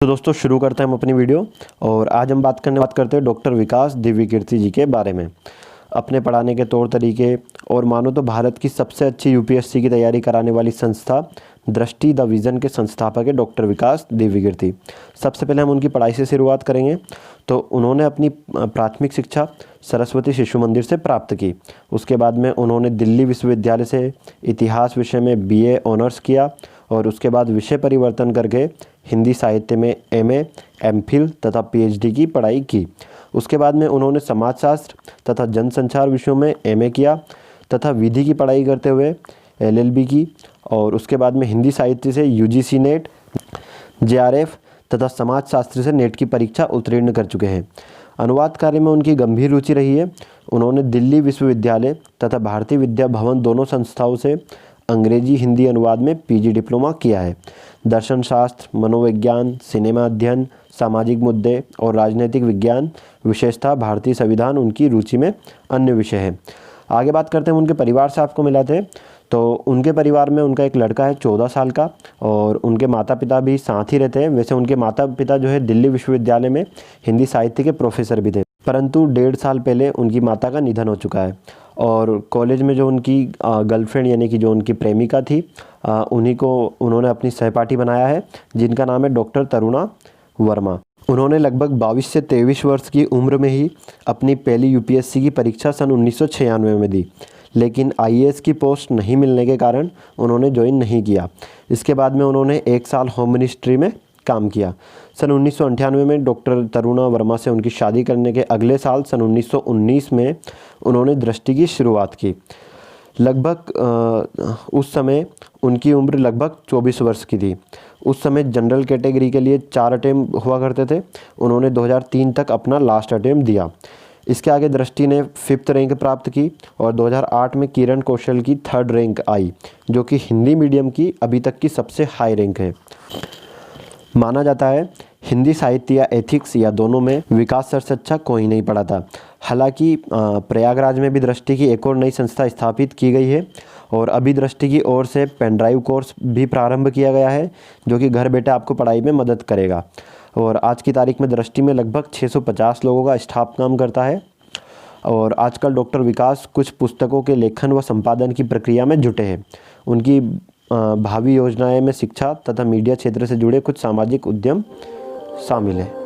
तो दोस्तों शुरू करते हैं हम अपनी वीडियो। और आज हम बात करते हैं डॉक्टर विकास दिव्यकीर्ति जी के बारे में। अपने पढ़ाने के तौर तरीके और मानो तो भारत की सबसे अच्छी यूपीएससी की तैयारी कराने वाली संस्था दृष्टि द विज़न के संस्थापक है डॉक्टर विकास दिव्यकीर्ति। सबसे पहले हम उनकी पढ़ाई से शुरुआत करेंगे। तो उन्होंने अपनी प्राथमिक शिक्षा सरस्वती शिशु मंदिर से प्राप्त की। उसके बाद में उन्होंने दिल्ली विश्वविद्यालय से इतिहास विषय में बीए ऑनर्स किया और उसके बाद विषय परिवर्तन करके हिंदी साहित्य में एमए, एमफिल तथा पीएचडी की पढ़ाई की। उसके बाद में उन्होंने समाजशास्त्र तथा जनसंचार विषयों में एमए किया तथा विधि की पढ़ाई करते हुए एलएलबी की। और उसके बाद में हिंदी साहित्य से यूजीसी नेट, जेआरएफ तथा समाजशास्त्र से नेट की परीक्षा उत्तीर्ण कर चुके हैं। अनुवाद कार्य में उनकी गंभीर रुचि रही है। उन्होंने दिल्ली विश्वविद्यालय तथा भारतीय विद्या भवन दोनों संस्थाओं से अंग्रेजी हिंदी अनुवाद में पीजी डिप्लोमा किया है। दर्शन शास्त्र, मनोविज्ञान, सिनेमा अध्ययन, सामाजिक मुद्दे और राजनीतिक विज्ञान विशेषतः भारतीय संविधान उनकी रुचि में अन्य विषय है। आगे बात करते हैं उनके परिवार से आपको मिला थे। तो उनके परिवार में उनका एक लड़का है 14 साल का और उनके माता पिता भी साथ ही रहते हैं। वैसे उनके माता पिता जो है दिल्ली विश्वविद्यालय में हिंदी साहित्य के प्रोफेसर भी थे, परंतु 1.5 साल पहले उनकी माता का निधन हो चुका है। और कॉलेज में जो उनकी गर्लफ्रेंड यानी कि जो उनकी प्रेमिका थी, उन्हीं को उन्होंने अपनी सहपाठी बनाया है, जिनका नाम है डॉक्टर तरुणा वर्मा। उन्होंने लगभग 22 से 23 वर्ष की उम्र में ही अपनी पहली यूपीएससी की परीक्षा सन 1996 में दी, लेकिन आईएएस की पोस्ट नहीं मिलने के कारण उन्होंने ज्वाइन नहीं किया। इसके बाद में उन्होंने 1 साल होम मिनिस्ट्री में काम किया। सन 1998 में डॉक्टर तरुणा वर्मा से उनकी शादी करने के अगले साल सन 1919 में उन्होंने दृष्टि की शुरुआत की। लगभग उस समय उनकी उम्र लगभग 24 वर्ष की थी। उस समय जनरल कैटेगरी के लिए 4 अटेम्प्ट हुआ करते थे। उन्होंने 2003 तक अपना लास्ट अटेम्प्ट दिया। इसके आगे दृष्टि ने 5th रैंक प्राप्त की और 2008 में किरण कौशल की 3rd रैंक आई, जो कि हिंदी मीडियम की अभी तक की सबसे हाई रैंक है। माना जाता है हिंदी साहित्य या एथिक्स या दोनों में विकास सर से अच्छा कोई नहीं पढ़ा था। हालांकि प्रयागराज में भी दृष्टि की एक और नई संस्था स्थापित की गई है और अभी दृष्टि की ओर से पेन ड्राइव कोर्स भी प्रारंभ किया गया है, जो कि घर बैठे आपको पढ़ाई में मदद करेगा। और आज की तारीख में दृष्टि में लगभग 650 लोगों का स्टाफ काम करता है। और आजकल डॉक्टर विकास कुछ पुस्तकों के लेखन व संपादन की प्रक्रिया में जुटे हैं। उनकी भावी योजनाएं में शिक्षा तथा मीडिया क्षेत्र से जुड़े कुछ सामाजिक उद्यम शामिल हैं।